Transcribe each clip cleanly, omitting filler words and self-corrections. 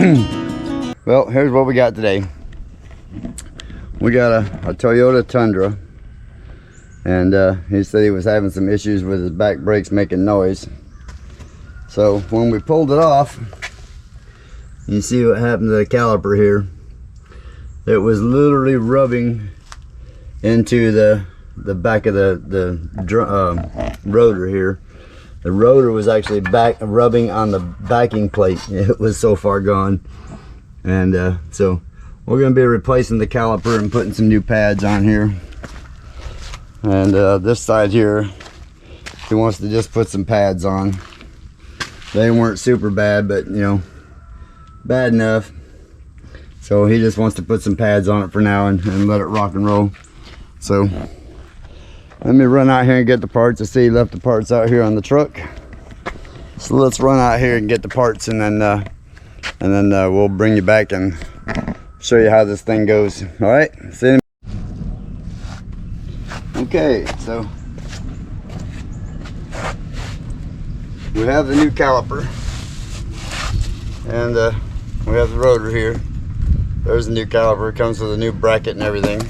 Well, here's what we got today. We got a Toyota Tundra, and he said he was having some issues with his back brakes making noise. So when we pulled it off, you see what happened to the caliper here. It was literally rubbing into the back of the rotor here. The rotor was actually rubbing on the backing plate. It was so far gone. And so we're going to be replacing the caliper and putting some new pads on here. And this side here, he wants to just put some pads on. They weren't super bad, but you know, bad enough. So he just wants to put some pads on it for now and let it rock and roll. So let me run out here and get the parts. I see he left the parts out here on the truck. So let's run out here and get the parts, and then we'll bring you back and show you how this thing goes. All right, see you in a minute. Okay, so we have the new caliper, and we have the rotor here. There's the new caliper. It comes with a new bracket and everything.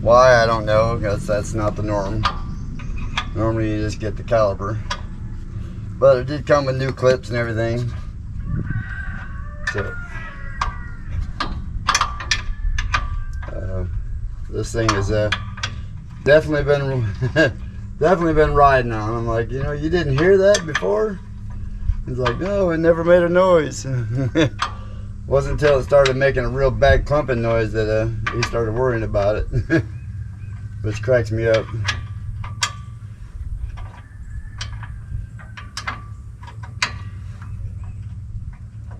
Why, I don't know, because that's not the norm. Normally you just get the caliper, but it did come with new clips and everything. So this thing has definitely been riding on. I'm like, you know, you didn't hear that before? He's like, no, it never made a noise. Wasn't until it started making a real bad clumping noise that he started worrying about it. Which cracks me up.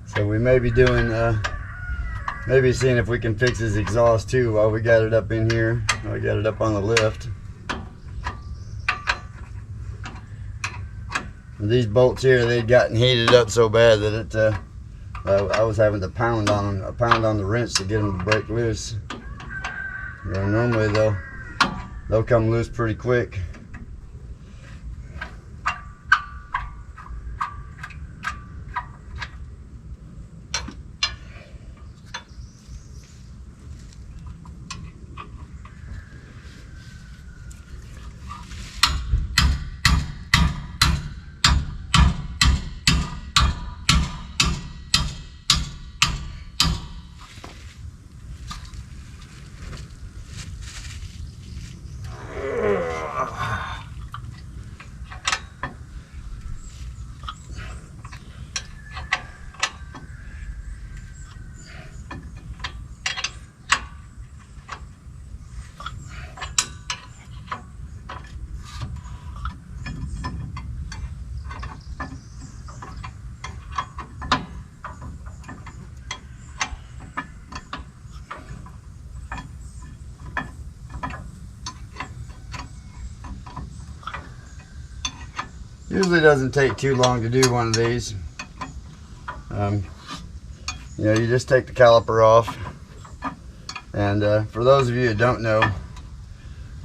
So we may be doing, maybe seeing if we can fix his exhaust too while we got it up in here. I got it up on the lift. And these bolts here, they'd gotten heated up so bad that it, I was having to pound on the wrench to get them to break loose. You know, normally they'll come loose pretty quick. Usually doesn't take too long to do one of these. You know, you just take the caliper off, and for those of you who don't know,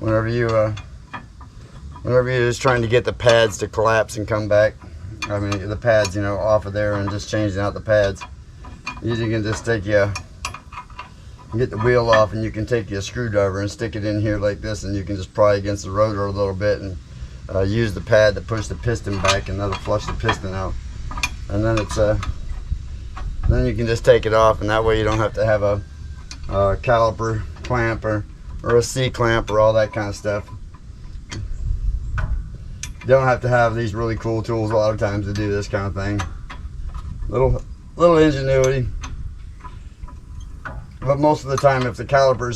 whenever you're just trying to get the pads to collapse and come back, I mean the pads, you know, off of there and just changing out the pads, you can just take get the wheel off, and you can take your screwdriver and stick it in here like this, and you can just pry against the rotor a little bit and use the pad to push the piston back, and that'll flush the piston out. And then it's then you can just take it off, and that way you don't have to have a caliper clamp or a C clamp or all that kind of stuff. You don't have to have these really cool tools a lot of times to do this kind of thing. Little ingenuity, but most of the time, if the caliper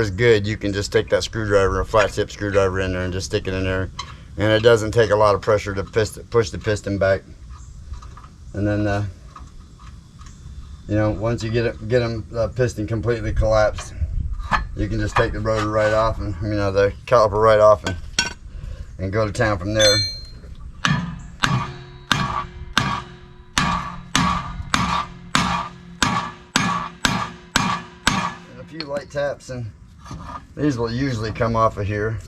is good, you can just take that screwdriver, a flat tip screwdriver, in there and just stick it in there, and it doesn't take a lot of pressure to push the piston back. And then you know, once you get the piston completely collapsed, you can just take the rotor right off, and you know, the caliper right off, and go to town from there. Few light taps, and these will usually come off of here.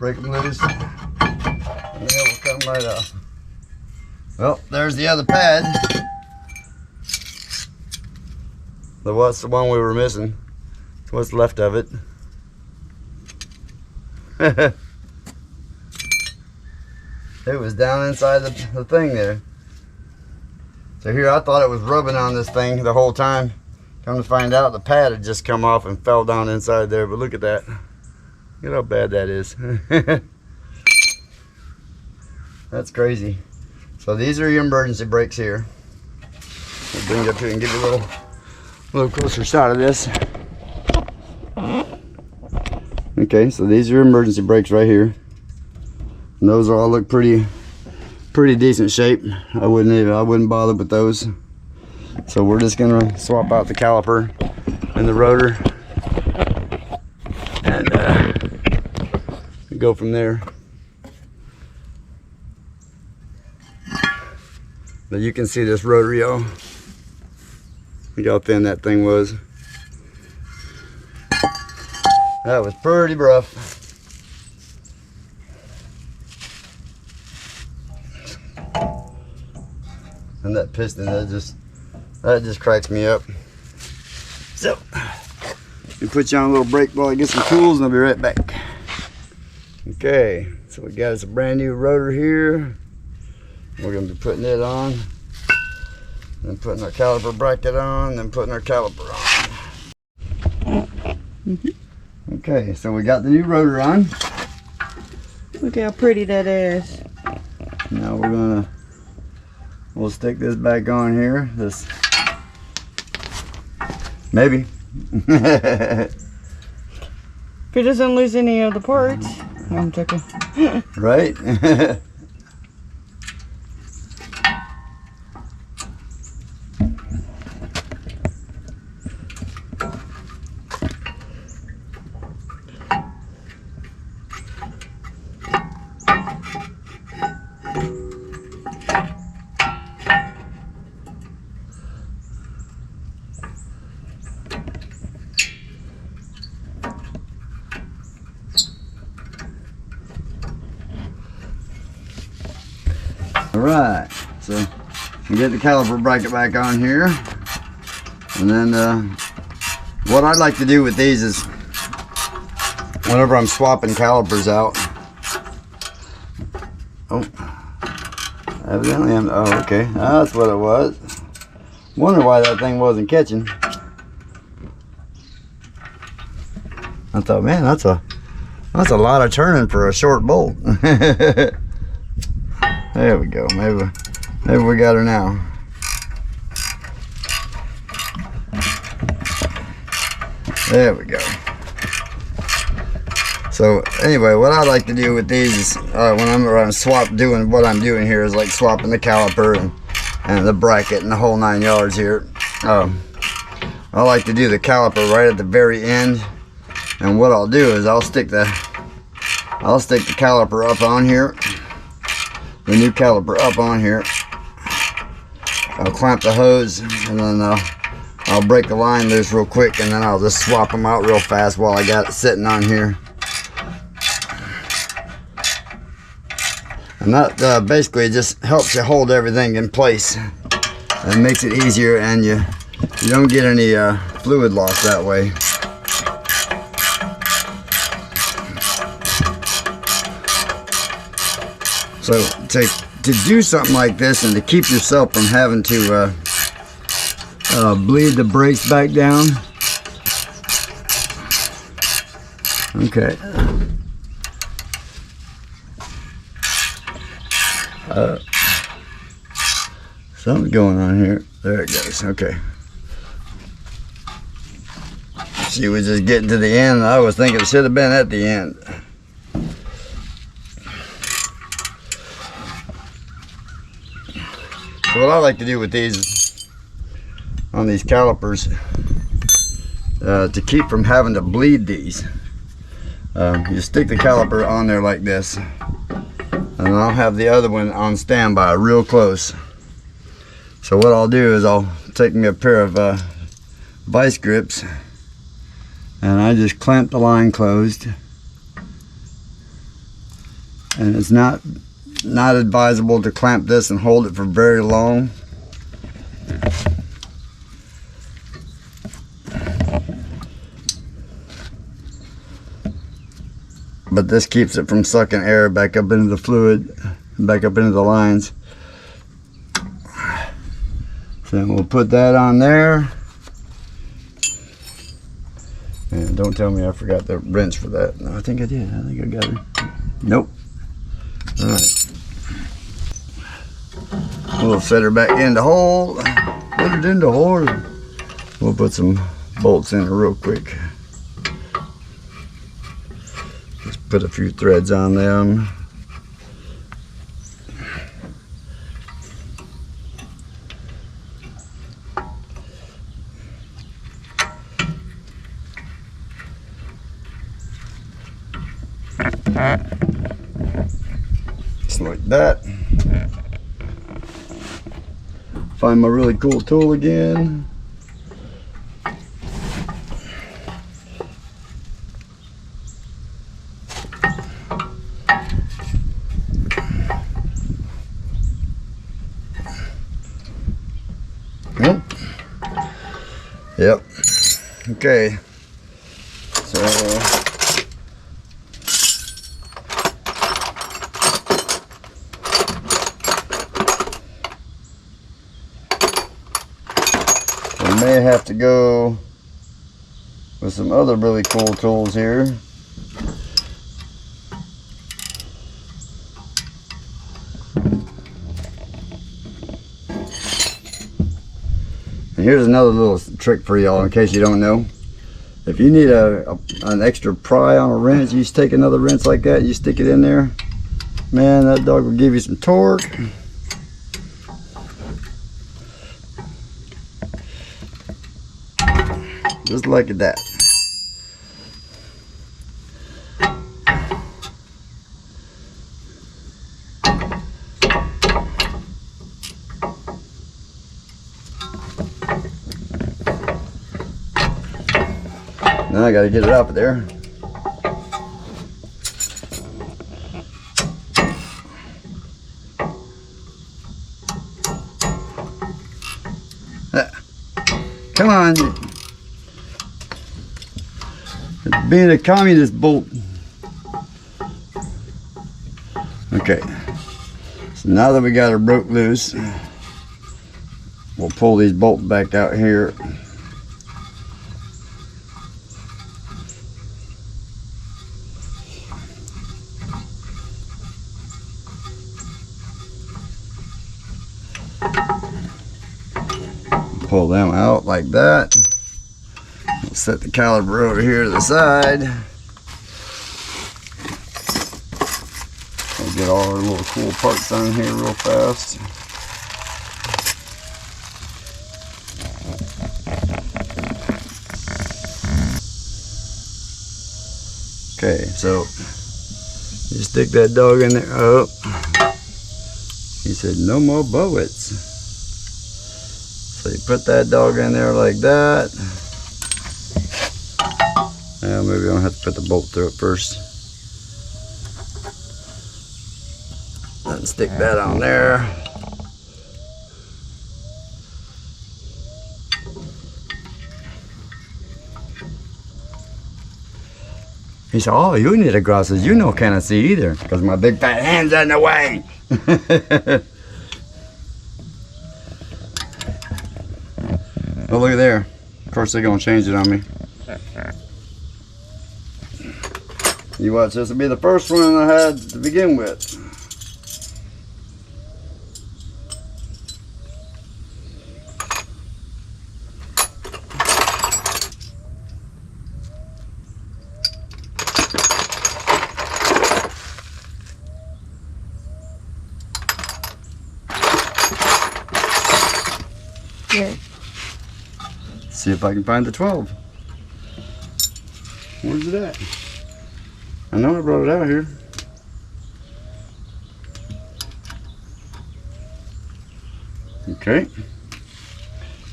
break them loose, and then it will come right off. Well, there's the other pad. What's the one we were missing? What's left of it? It was down inside the thing there. So here I thought it was rubbing on this thing the whole time. Come to find out the pad had just come off and fell down inside there. But look at that. Look at how bad that is. That's crazy. So these are your emergency brakes here. I'll bring it up here and give you a little closer shot of this. Okay, so these are your emergency brakes right here. And those all look pretty decent shape. I wouldn't bother with those. So we're just gonna swap out the caliper and the rotor and go from there. But you can see this rotor, y'all. Look how thin that thing was. That was pretty rough. And that piston, that just cracks me up. So, you put you on a little brake while I get some tools, and I'll be right back. Okay, so we got us a brand new rotor here. We're gonna be putting it on, then putting our caliper bracket on, then putting our caliper on. Okay, so we got the new rotor on. Look how pretty that is. Now we'll stick this back on here. This maybe. If it doesn't lose any of the parts. I'm joking. Right? Alright, so we get the caliper bracket back on here, and then what I like to do with these is whenever I'm swapping calipers out, evidently okay, that's what it was. Wonder why that thing wasn't catching. I thought, man, that's a lot of turning for a short bolt. There we go. Maybe we got her now. There we go. So anyway, what I like to do with these is when I'm doing what I'm doing here is like swapping the caliper and the bracket and the whole 9 yards here. I like to do the caliper right at the very end, and what I'll do is I'll stick the caliper up on here. The new caliper up on here. I'll clamp the hose, and then I'll break the line loose real quick, and then I'll just swap them out real fast while I got it sitting on here. And that basically just helps you hold everything in place and makes it easier, and you don't get any fluid loss that way. So to do something like this and to keep yourself from having to bleed the brakes back down. Okay. Something's going on here. There it goes. Okay. She was just getting to the end. I was thinking it should have been at the end. So what I like to do with these, on these calipers, to keep from having to bleed these, you stick the caliper on there like this, and I'll have the other one on standby real close. So what I'll do is I'll take me a pair of vice grips, and I just clamp the line closed, And it's not advisable to clamp this and hold it for very long. But this keeps it from sucking air back up into the fluid, back up into the lines. So we'll put that on there. And don't tell me I forgot the wrench for that. No, I think I did. I think I got it. Nope. All right. We'll set her back in the hole. Put it in the hole. We'll put some bolts in her real quick. Just put a few threads on them. Just like that. Find my really cool tool again. Yep. Okay. So we may have to go with some other really cool tools here. And here's another little trick for y'all in case you don't know. If you need an extra pry on a wrench, you just take another wrench like that, you stick it in there. Man, that dog will give you some torque. Just like that. Now I gotta get it up there. Come on. It's being a communist bolt. Okay. So now that we got her broke loose, we'll pull these bolts back out here. Pull them out like that. We'll set the caliper over here to the side. We'll get all our little cool parts on here real fast. Okay, so you stick that dog in there. Oh, he said no more bullets. So you put that dog in there like that. Well, maybe I don't have to put the bolt through it first. Then stick that on there. He said, oh, you need a glasses. You know can't see either because my big fat hand's in the way. Oh, look at there. Of course, they're going to change it on me. You watch, this will be the first one I had to begin with. Here. See if I can find the 12. Where's it at? I know I brought it out here. Okay.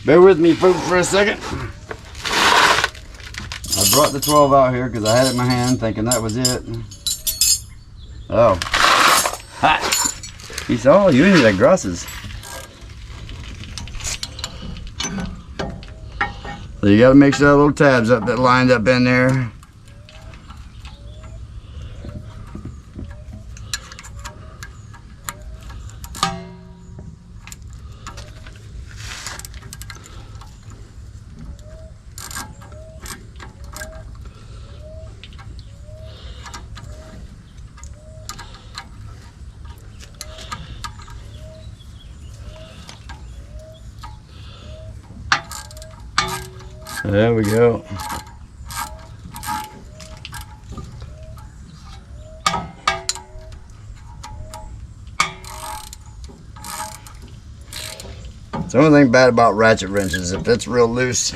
Bear with me, folks, for a second. I brought the 12 out here because I had it in my hand thinking that was it. Oh, He said, oh, you need the grasses. So you got to make sure that little tabs up that lined up in there. There we go. It's the only thing bad about ratchet wrenches, if it's real loose,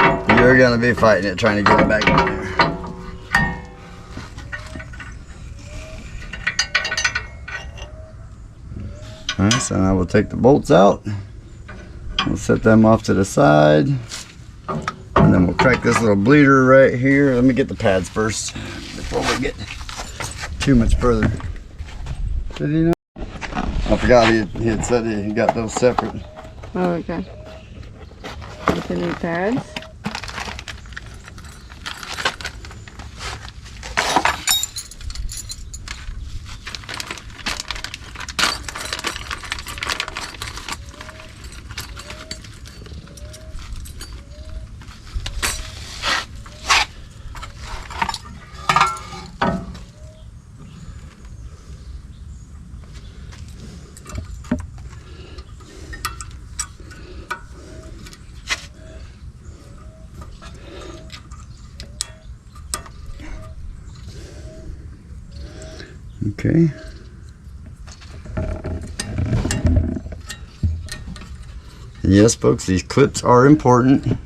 you're gonna be fighting it trying to get it back in there. Alright, so now we'll take the bolts out. We'll set them off to the side, and then we'll crack this little bleeder right here. Let me get the pads first before we get too much further. Did he know? I forgot he had said he got those separate. Oh, okay. With the new pads. Okay. And yes, folks, these clips are important,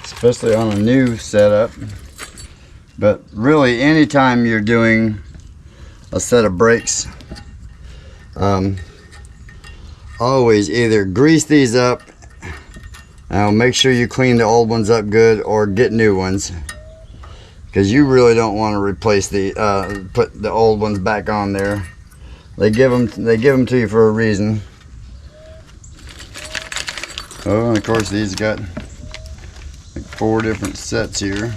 especially on a new setup. But really, anytime you're doing a set of brakes, always either grease these up, make sure you clean the old ones up good, or get new ones. Because you really don't want to replace the put the old ones back on there. They give them to you for a reason. Oh, and of course these got like 4 different sets here.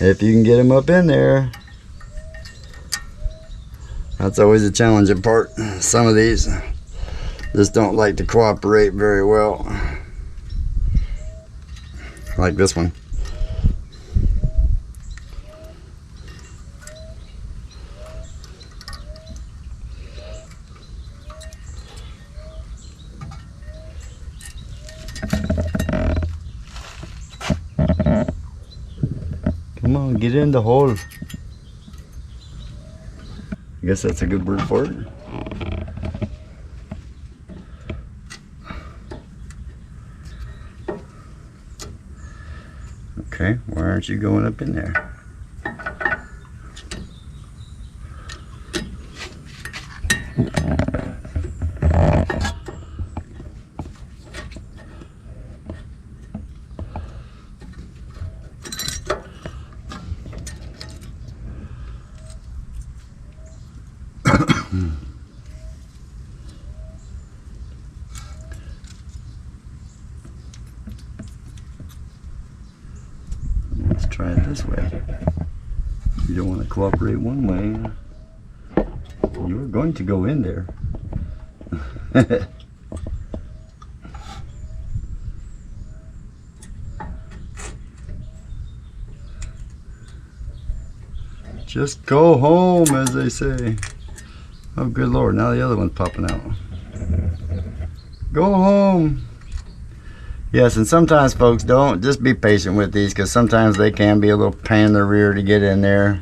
If you can get them up in there. That's always a challenging part. Some of these just don't like to cooperate very well. Like this one. Come on, get in the hole. I guess that's a good word for it. Okay, why aren't you going up in there? Let's try it this way. You don't want to cooperate one way. You're going to go in there. Just go home, as they say. Oh, good Lord, now the other one's popping out. Go home. Yes, and sometimes, folks, just be patient with these, because sometimes they can be a little pain in the rear to get in there.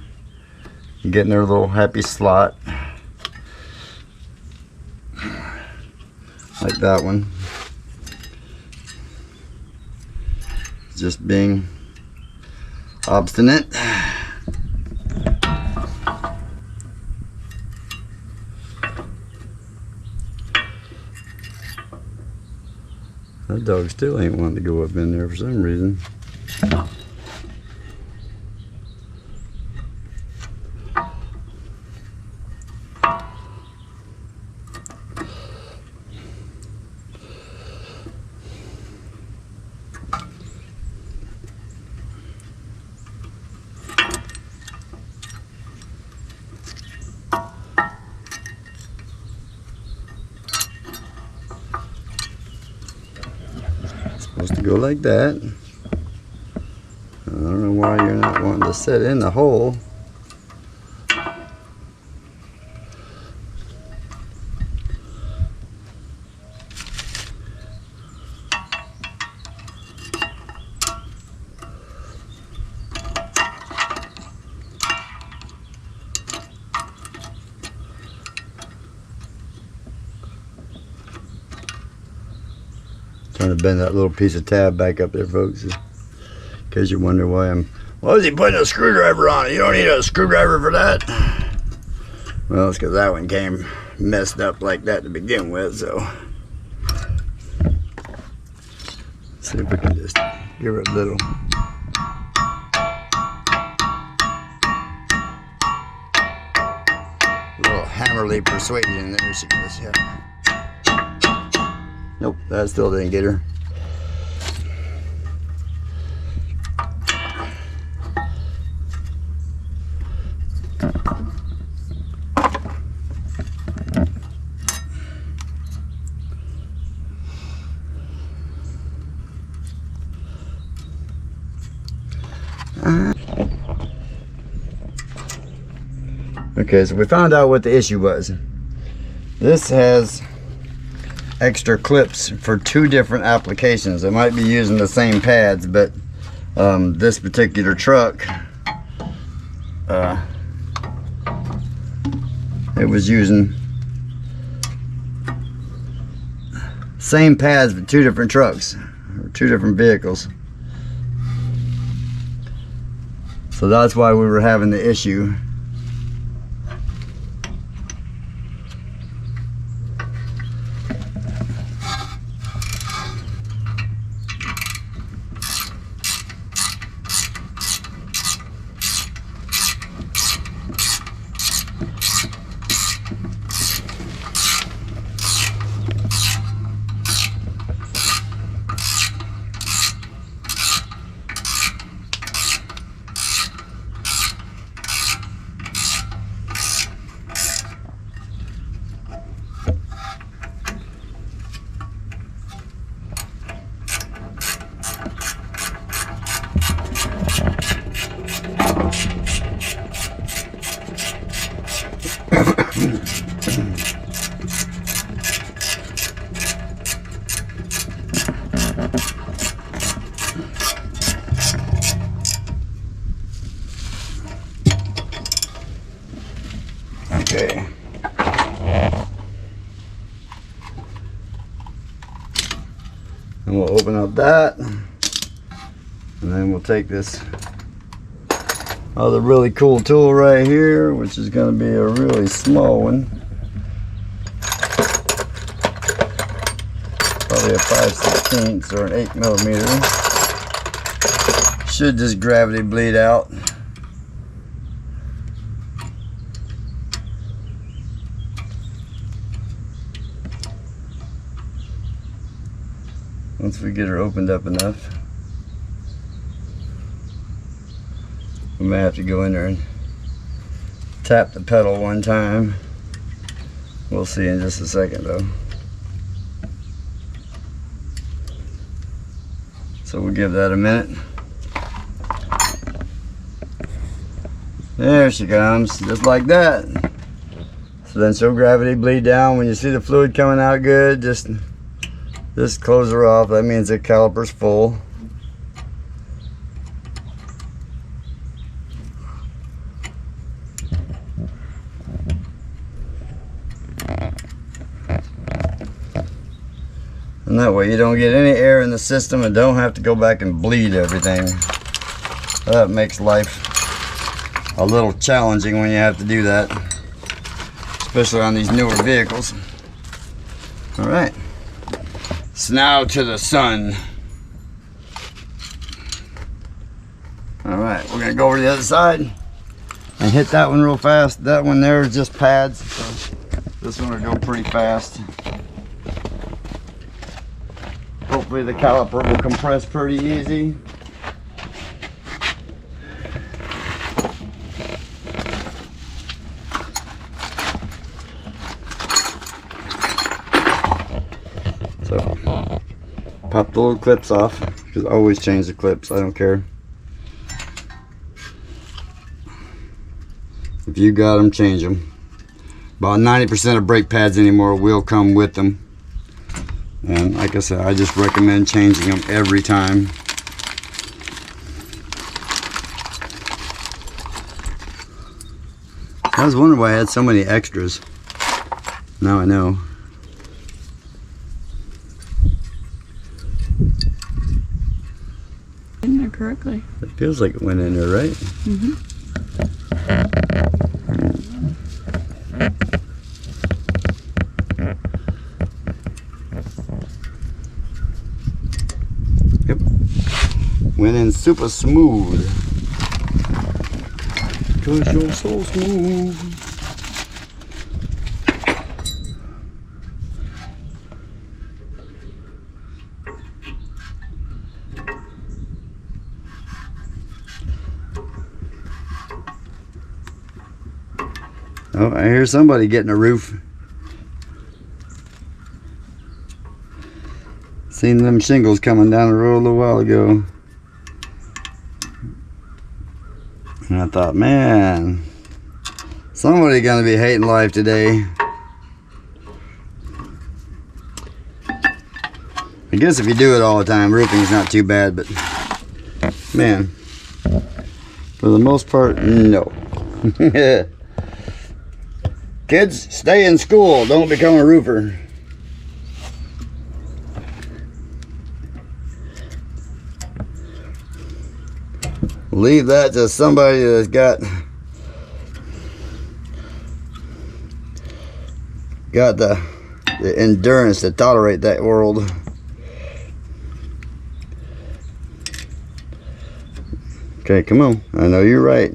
Get in their little happy slot. Like that one. Just being Obstinate. That dog still ain't wanting to go up in there for some reason. Supposed to go like that. I don't know why you're not wanting to sit in the hole. Trying to bend that little piece of tab back up there, folks, in case you wonder why is he putting a screwdriver on it? You don't need a screwdriver for that. Well, it's because that one came messed up like that to begin with, so let's see if we can just give her a little. Hammerly persuasion there, she goes, yeah. Nope, that still didn't get her. Okay, so we found out what the issue was. This has extra clips for 2 different applications. It might be using the same pads, but this particular truck, it was using same pads for 2 different trucks, or 2 different vehicles. So that's why we were having the issue. Okay. And we'll open up that, and then we'll take this other really cool tool right here, which is going to be a really small one. Probably a 5/16 or an 8mm. Should just gravity bleed out. Once we get her opened up enough, we may have to go in there and tap the pedal one time. We'll see in just a second though. So we'll give that a minute. There she comes, just like that. So then she'll gravity bleed down. When you see the fluid coming out good, just close her off. That means the caliper's full. And that way you don't get any air in the system and don't have to go back and bleed everything. That makes life a little challenging when you have to do that, especially on these newer vehicles. All right, so now to the sun. All right, we're gonna go over to the other side and hit that one real fast. That one there is just pads, so this one will go pretty fast. Hopefully the caliper will compress pretty easy. So, pop the little clips off, because I always change the clips, I don't care. If you got them, change them. About 90% of brake pads anymore will come with them. And like I said, I just recommend changing them every time. I was wondering why I had so many extras. Now I know. In there correctly. It feels like it went in there, right? Mm-hmm. Yep. Went in super smooth. 'Cause you're so smooth. Oh, I hear somebody getting a roof. Seen them shingles coming down the road a little while ago. And I thought, man, somebody gonna be hating life today. I guess if you do it all the time, roofing's not too bad, but man, for the most part, no. Kids, stay in school. Don't become a roofer. Leave that to somebody that's got the endurance to tolerate that world. Okay, come on. I know you're right.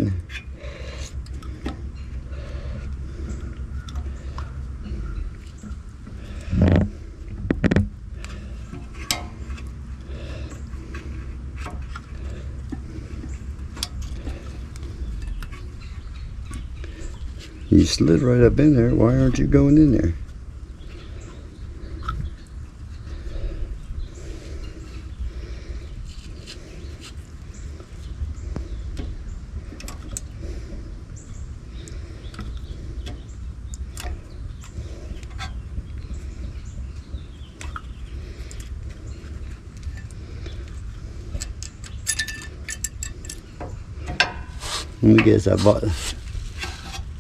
You slid right up in there. Why aren't you going in there? Let me guess, I bought.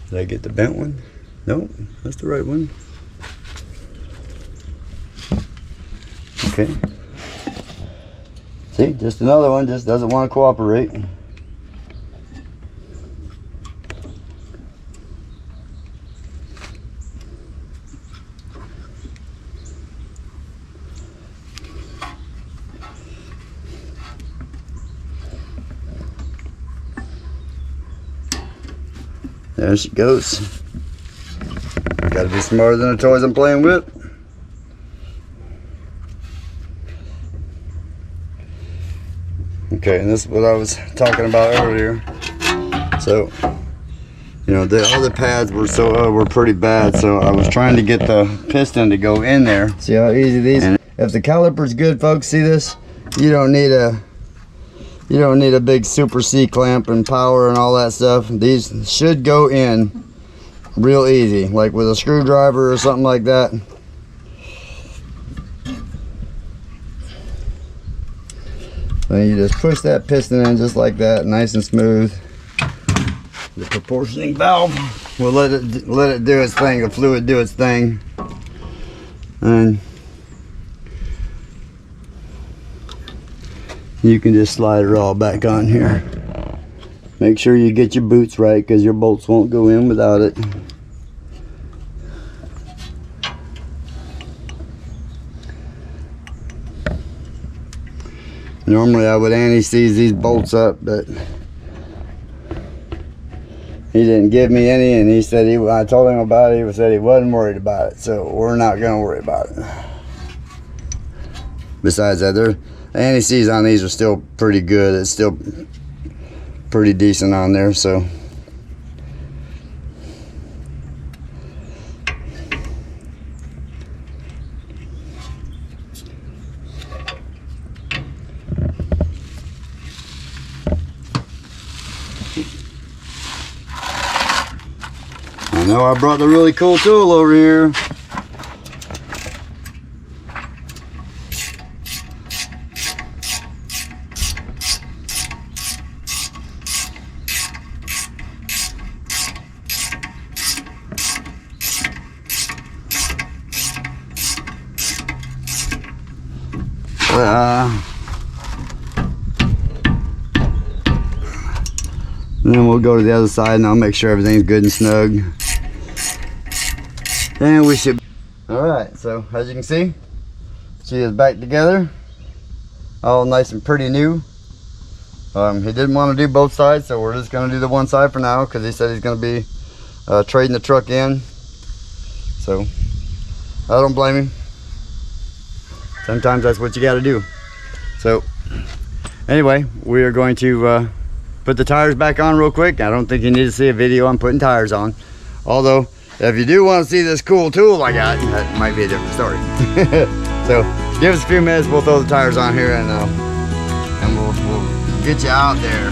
Did I get the bent one? Nope, that's the right one. Okay. See, just another one, just doesn't want to cooperate. There she goes. Gotta be smarter than the toys I'm playing with. Okay, and this is what I was talking about earlier. So, you know, the other pads were pretty bad, so I was trying to get the piston to go in there. See how easy these? And if the caliper's good, folks, see this? You don't need a big super C clamp and power and all that stuff. These should go in real easy, like with a screwdriver or something like that. Then you just push that piston in just like that, nice and smooth. The proportioning valve will let it do its thing, the fluid do its thing. And you can just slide it all back on here. Make sure you get your boots right, because your bolts won't go in without it. Normally I would anti-seize these bolts up, but he didn't give me any, and he said I told him about it, he said he wasn't worried about it, so we're not going to worry about it. Besides that, the anti-seize on these are still pretty good. It's still pretty decent on there, so I know I brought the really cool tool over here. And then we'll go to the other side and I'll make sure everything's good and snug. And we should. Alright, so as you can see, she is back together. All nice and pretty new. He didn't want to do both sides, so we're just going to do the one side for now, because he said he's going to be trading the truck in. So I don't blame him. Sometimes that's what you got to do. So anyway, we are going to put the tires back on real quick. I don't think you need to see a video on putting tires on. Although, if you do want to see this cool tool I got, that might be a different story. So give us a few minutes, we'll throw the tires on here, and we'll get you out there.